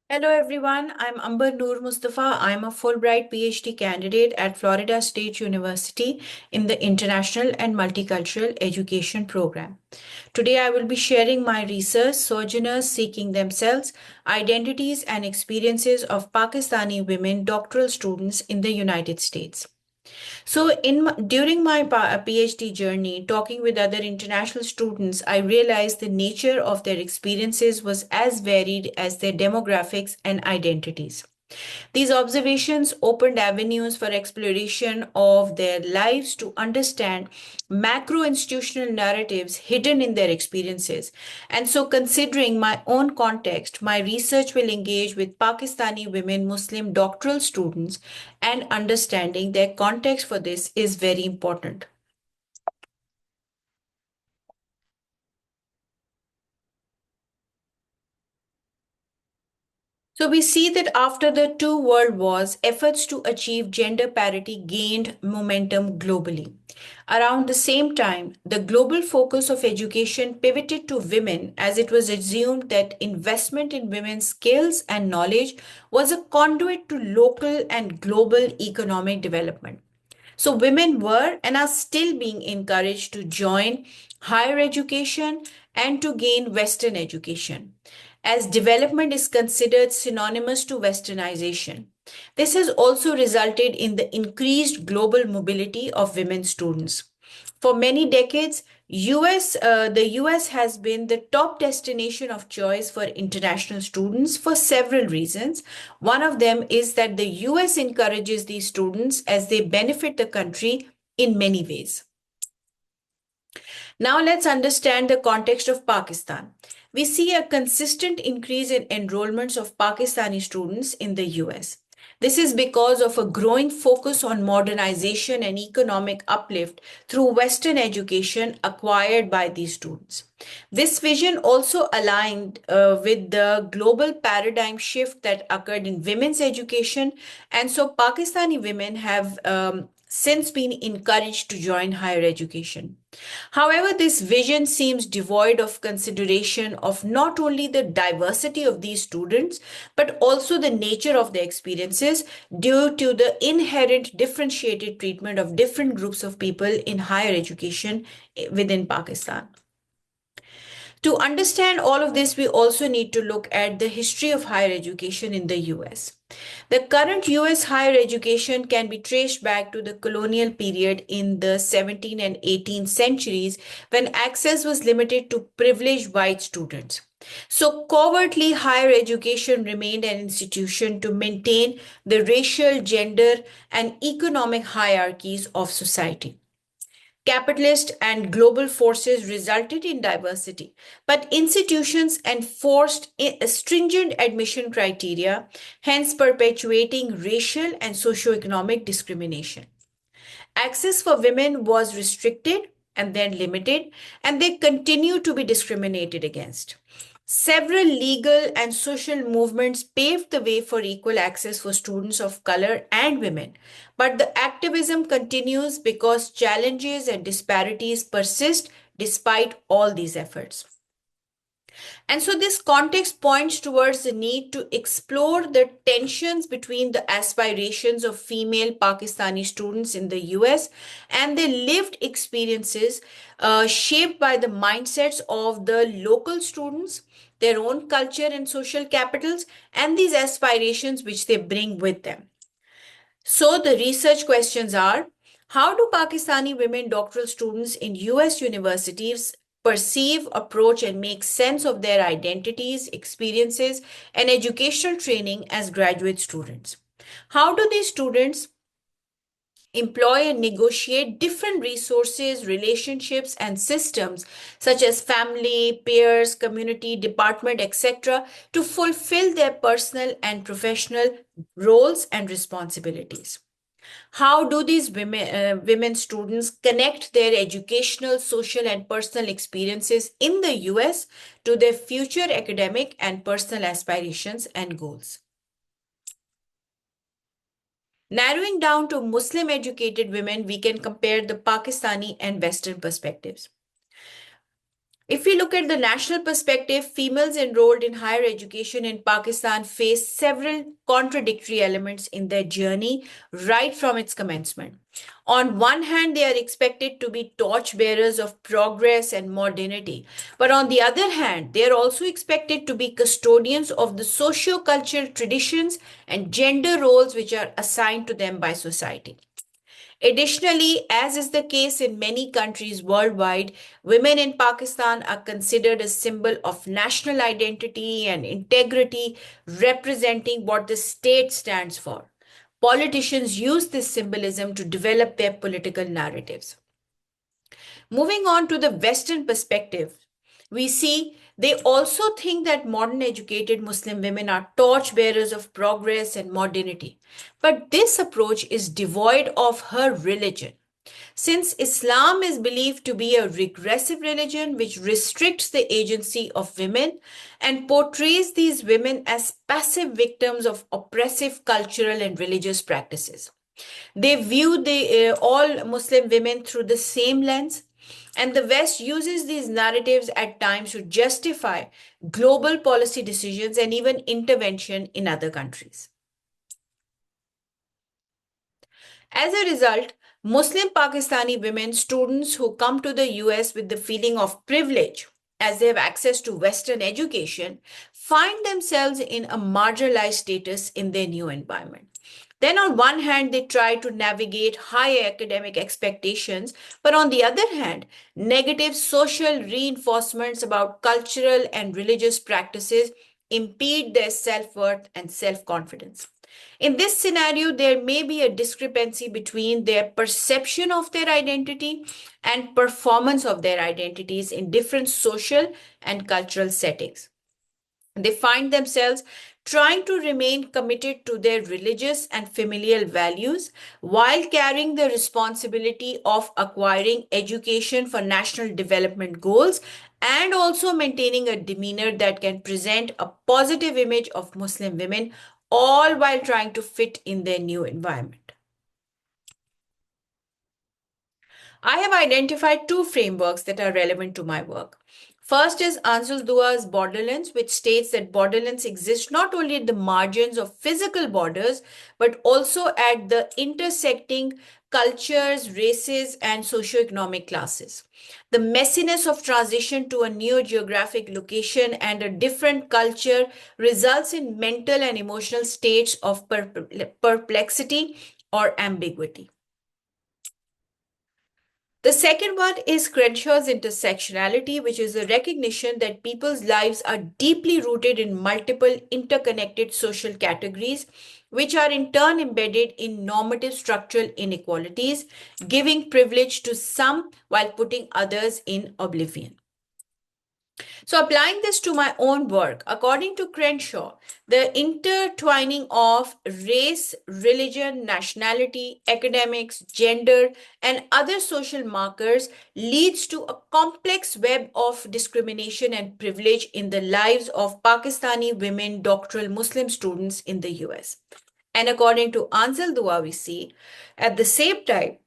Hello everyone, I'm Noor Mustafa. I'm a Fulbright PhD candidate at Florida State University in the International and Multicultural Education Program. Today I will be sharing my research, Sojourners Seeking Themselves, Identities and Experiences of Pakistani Women Doctoral Students in the United States. During my PhD journey, talking with other international students, I realized the nature of their experiences was as varied as their demographics and identities. These observations opened avenues for exploration of their lives to understand macro institutional narratives hidden in their experiences. And so, considering my own context, my research will engage with Pakistani women Muslim doctoral students, and understanding their context for this is very important. So we see that after the two world wars, efforts to achieve gender parity gained momentum globally. Around the same time, the global focus of education pivoted to women as it was assumed that investment in women's skills and knowledge was a conduit to local and global economic development. So, women were and are still being encouraged to join higher education and to gain Western education, as development is considered synonymous to Westernization. This has also resulted in the increased global mobility of women students. For many decades, the US has been the top destination of choice for international students for several reasons. One of them is that the US encourages these students as they benefit the country in many ways. Now let's understand the context of Pakistan. We see a consistent increase in enrollments of Pakistani students in the US. This is because of a growing focus on modernization and economic uplift through Western education acquired by these students. This vision also aligned with the global paradigm shift that occurred in women's education, and so Pakistani women have since been encouraged to join higher education. However, this vision seems devoid of consideration of not only the diversity of these students, but also the nature of their experiences due to the inherent differentiated treatment of different groups of people in higher education within Pakistan. To understand all of this, we also need to look at the history of higher education in the US. The current US higher education can be traced back to the colonial period in the 17th and 18th centuries when access was limited to privileged white students. So, covertly, higher education remained an institution to maintain the racial, gender, and economic hierarchies of society. Capitalist and global forces resulted in diversity, but institutions enforced stringent admission criteria, hence perpetuating racial and socioeconomic discrimination. Access for women was restricted and then limited, and they continue to be discriminated against. Several legal and social movements paved the way for equal access for students of color and women, but the activism continues because challenges and disparities persist despite all these efforts. And so, this context points towards the need to explore the tensions between the aspirations of female Pakistani students in the US and their lived experiences shaped by the mindsets of the local students, their own culture and social capitals, and these aspirations which they bring with them. So, the research questions are: how do Pakistani women doctoral students in US universities perceive, approach, and make sense of their identities, experiences, and educational training as graduate students? How do these students employ and negotiate different resources, relationships, and systems such as family, peers, community, department, etc., to fulfill their personal and professional roles and responsibilities? How do these women students connect their educational, social, and personal experiences in the US to their future academic and personal aspirations and goals? Narrowing down to Muslim educated women, we can compare the Pakistani and Western perspectives. If we look at the national perspective, females enrolled in higher education in Pakistan face several contradictory elements in their journey right from its commencement. On one hand, they are expected to be torchbearers of progress and modernity, but on the other hand, they are also expected to be custodians of the socio-cultural traditions and gender roles which are assigned to them by society. Additionally, as is the case in many countries worldwide, women in Pakistan are considered a symbol of national identity and integrity, representing what the state stands for. Politicians use this symbolism to develop their political narratives. Moving on to the Western perspective, we see they also think that modern educated Muslim women are torchbearers of progress and modernity. But this approach is devoid of her religion. Since Islam is believed to be a regressive religion which restricts the agency of women and portrays these women as passive victims of oppressive cultural and religious practices. They view all Muslim women through the same lens, and the West uses these narratives at times to justify global policy decisions and even intervention in other countries. As a result, Muslim Pakistani women students who come to the US with the feeling of privilege, as they have access to Western education, find themselves in a marginalized status in their new environment. Then, on one hand, they try to navigate high academic expectations, but on the other hand, negative social reinforcements about cultural and religious practices impede their self worth and self confidence. In this scenario, there may be a discrepancy between their perception of their identity and performance of their identities in different social and cultural settings. They find themselves trying to remain committed to their religious and familial values while carrying the responsibility of acquiring education for national development goals and also maintaining a demeanor that can present a positive image of Muslim women, all while trying to fit in their new environment. I have identified two frameworks that are relevant to my work. First is Ansel Dua's borderlands, which states that borderlands exist not only at the margins of physical borders, but also at the intersecting cultures, races, and socioeconomic classes. The messiness of transition to a new geographic location and a different culture results in mental and emotional states of perplexity or ambiguity. The second one is Crenshaw's intersectionality, which is the recognition that people's lives are deeply rooted in multiple interconnected social categories, which are in turn embedded in normative structural inequalities, giving privilege to some while putting others in oblivion. So, applying this to my own work, according to Crenshaw, the intertwining of race, religion, nationality, academics, gender, and other social markers leads to a complex web of discrimination and privilege in the lives of Pakistani women doctoral Muslim students in the US. And according to Ansel Dua, we see at the same time,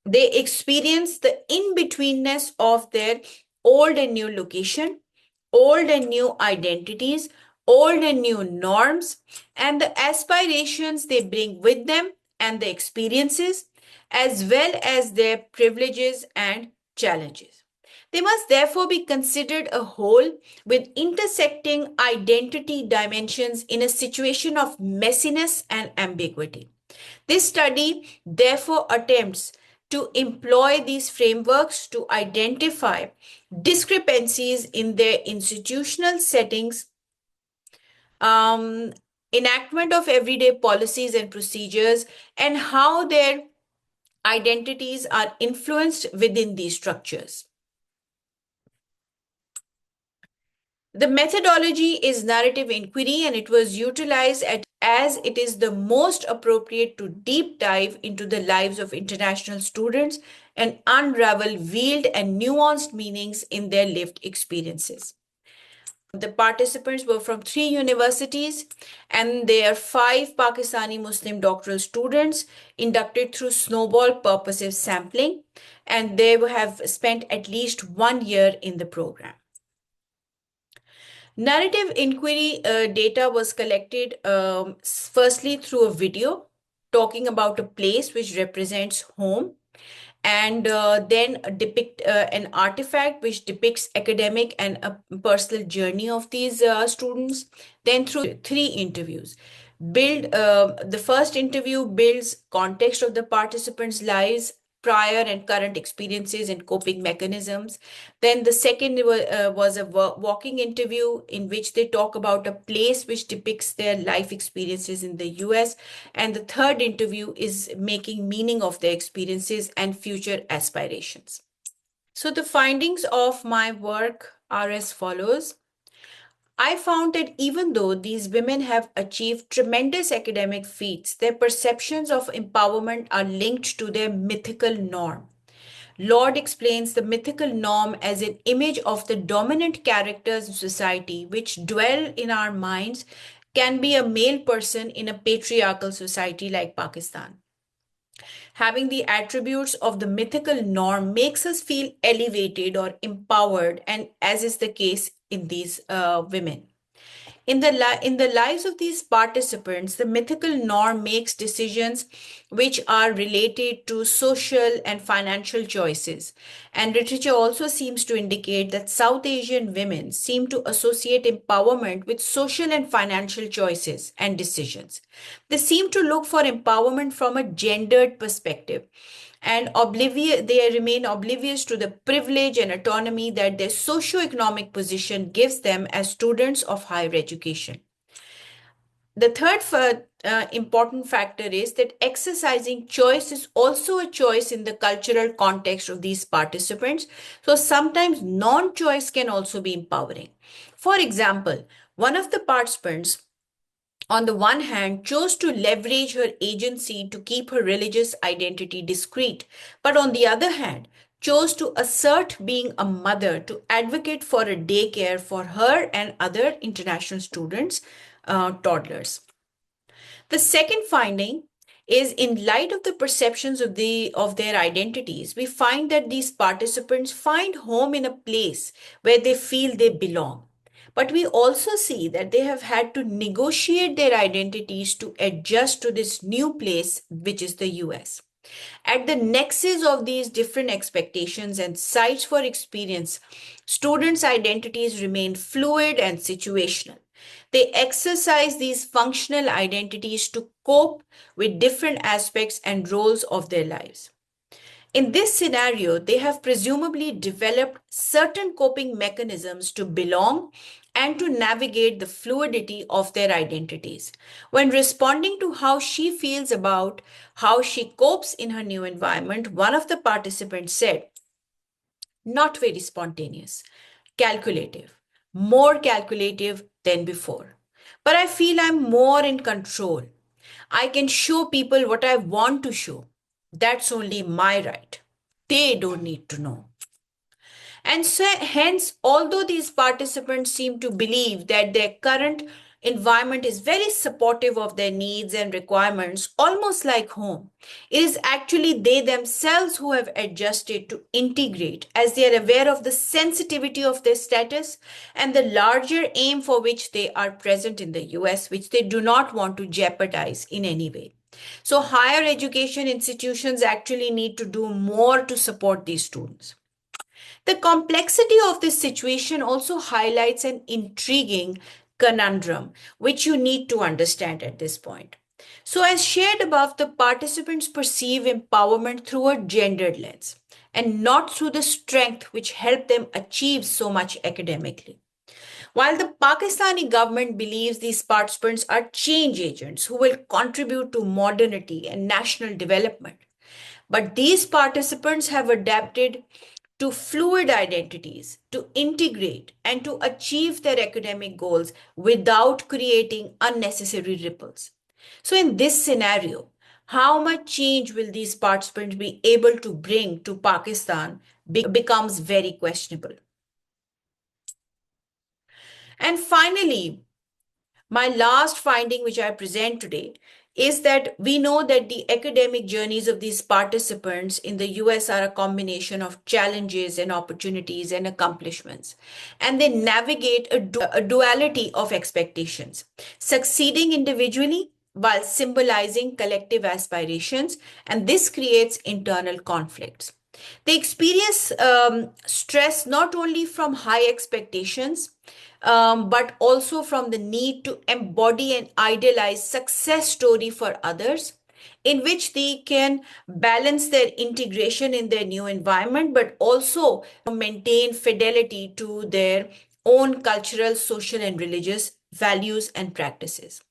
they experience the in-betweenness of their old and new location, old and new identities, old and new norms, and the aspirations they bring with them and the experiences, as well as their privileges and challenges. They must therefore be considered a whole with intersecting identity dimensions in a situation of messiness and ambiguity. This study therefore attempts to employ these frameworks to identify discrepancies in their institutional settings, enactment of everyday policies and procedures, and how their identities are influenced within these structures. The methodology is narrative inquiry, and it was utilized as it is the most appropriate to deep dive into the lives of international students and unravel veiled and nuanced meanings in their lived experiences. The participants were from 3 universities, and there are 5 Pakistani Muslim doctoral students inducted through snowball purposive sampling, and they have spent at least 1 year in the program. Narrative inquiry data was collected firstly through a video talking about a place which represents home, and then depict an artifact which depicts academic and a personal journey of these students. Then through 3 interviews. The first interview builds context of the participants' lives, prior and current experiences and coping mechanisms. Then the second was a walking interview in which they talk about a place which depicts their life experiences in the US. And the third interview is making meaning of their experiences and future aspirations. So the findings of my work are as follows. I found that even though these women have achieved tremendous academic feats, their perceptions of empowerment are linked to their mythical norm. Lord explains the mythical norm as an image of the dominant characters of society which dwell in our minds can be a male person in a patriarchal society like Pakistan. Having the attributes of the mythical norm makes us feel elevated or empowered, and as is the case in these women. In the lives of these participants, the mythical norm makes decisions which are related to social and financial choices. And literature also seems to indicate that South Asian women seem to associate empowerment with social and financial choices and decisions. They seem to look for empowerment from a gendered perspective, and they remain oblivious to the privilege and autonomy that their socioeconomic position gives them as students of higher education. The third important factor is that exercising choice is also a choice in the cultural context of these participants. So sometimes non-choice can also be empowering. For example, one of the participants, on the one hand, chose to leverage her agency to keep her religious identity discreet, but on the other hand, chose to assert being a mother to advocate for a daycare for her and other international students, toddlers. The second finding is, in light of the perceptions of their identities, we find that these participants find home in a place where they feel they belong. But we also see that they have had to negotiate their identities to adjust to this new place, which is the US. At the nexus of these different expectations and sites for experience, students' identities remain fluid and situational. They exercise these functional identities to cope with different aspects and roles of their lives. In this scenario, they have presumably developed certain coping mechanisms to belong and to navigate the fluidity of their identities. When responding to how she feels about how she copes in her new environment, one of the participants said, "Not very spontaneous, calculative, more calculative than before. But I feel I'm more in control. I can show people what I want to show. That's only my right. They don't need to know." And so, hence, although these participants seem to believe that their current environment is very supportive of their needs and requirements, almost like home, it is actually they themselves who have adjusted to integrate as they are aware of the sensitivity of their status and the larger aim for which they are present in the US, which they do not want to jeopardize in any way. So, higher education institutions actually need to do more to support these students. The complexity of this situation also highlights an intriguing conundrum, which you need to understand at this point. So, as shared above, the participants perceive empowerment through a gendered lens and not through the strength which helped them achieve so much academically. While the Pakistani government believes these participants are change agents who will contribute to modernity and national development, but these participants have adapted to fluid identities, to integrate and to achieve their academic goals without creating unnecessary ripples. So, in this scenario, how much change will these participants be able to bring to Pakistan becomes very questionable. And finally, my last finding, which I present today, is that we know that the academic journeys of these participants in the US are a combination of challenges and opportunities and accomplishments. And they navigate a duality of expectations, succeeding individually while symbolizing collective aspirations. And this creates internal conflicts. They experience stress not only from high expectations, but also from the need to embody an idealized success story for others, in which they can balance their integration in their new environment, but also maintain fidelity to their own cultural, social, and religious values and practices.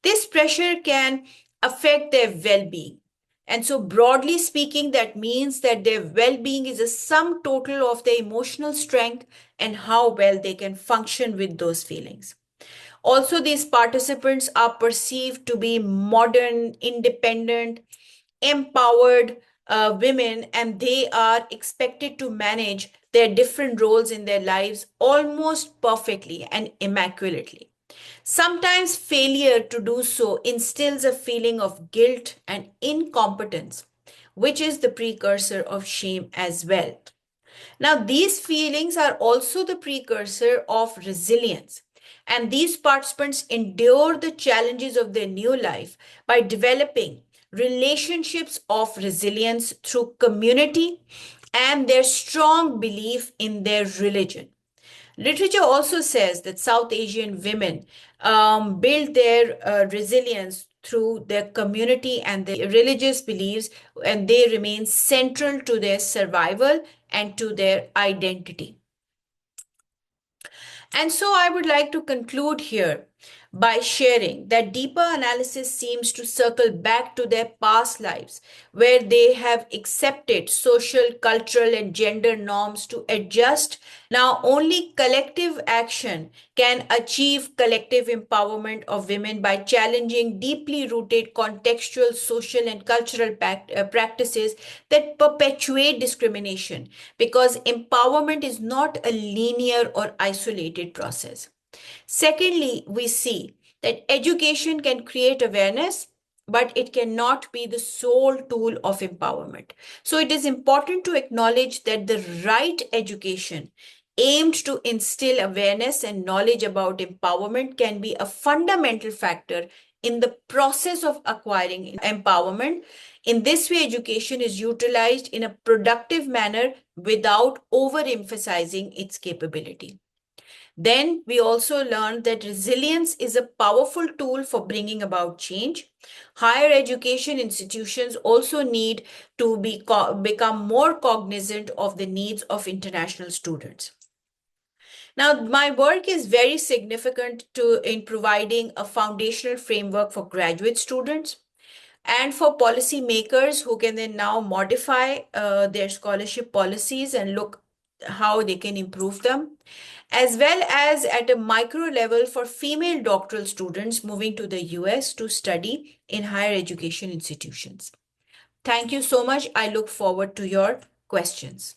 This pressure can affect their well being. And so, broadly speaking, that means that their well being is a sum total of their emotional strength and how well they can function with those feelings. Also, these participants are perceived to be modern, independent, empowered women, and they are expected to manage their different roles in their lives almost perfectly and immaculately. Sometimes failure to do so instills a feeling of guilt and incompetence, which is the precursor of shame as well. Now, these feelings are also the precursor of resilience. And these participants endure the challenges of their new life by developing relationships of resilience through community and their strong belief in their religion. Literature also says that South Asian women build their resilience through their community and their religious beliefs, and they remain central to their survival and to their identity. And so I would like to conclude here by sharing that deeper analysis seems to circle back to their past lives, where they have accepted social, cultural, and gender norms to adjust. Now, only collective action can achieve collective empowerment of women by challenging deeply rooted contextual, social, and cultural practices that perpetuate discrimination, because empowerment is not a linear or isolated process. Secondly, we see that education can create awareness, but it cannot be the sole tool of empowerment. So it is important to acknowledge that the right education aimed to instill awareness and knowledge about empowerment can be a fundamental factor in the process of acquiring empowerment. In this way, education is utilized in a productive manner without overemphasizing its capability. Then we also learned that resilience is a powerful tool for bringing about change. Higher education institutions also need to become more cognizant of the needs of international students. Now, my work is very significant in providing a foundational framework for graduate students and for policymakers who can then now modify their scholarship policies and look how they can improve them, as well as at a micro level for female doctoral students moving to the US to study in higher education institutions. Thank you so much. I look forward to your questions.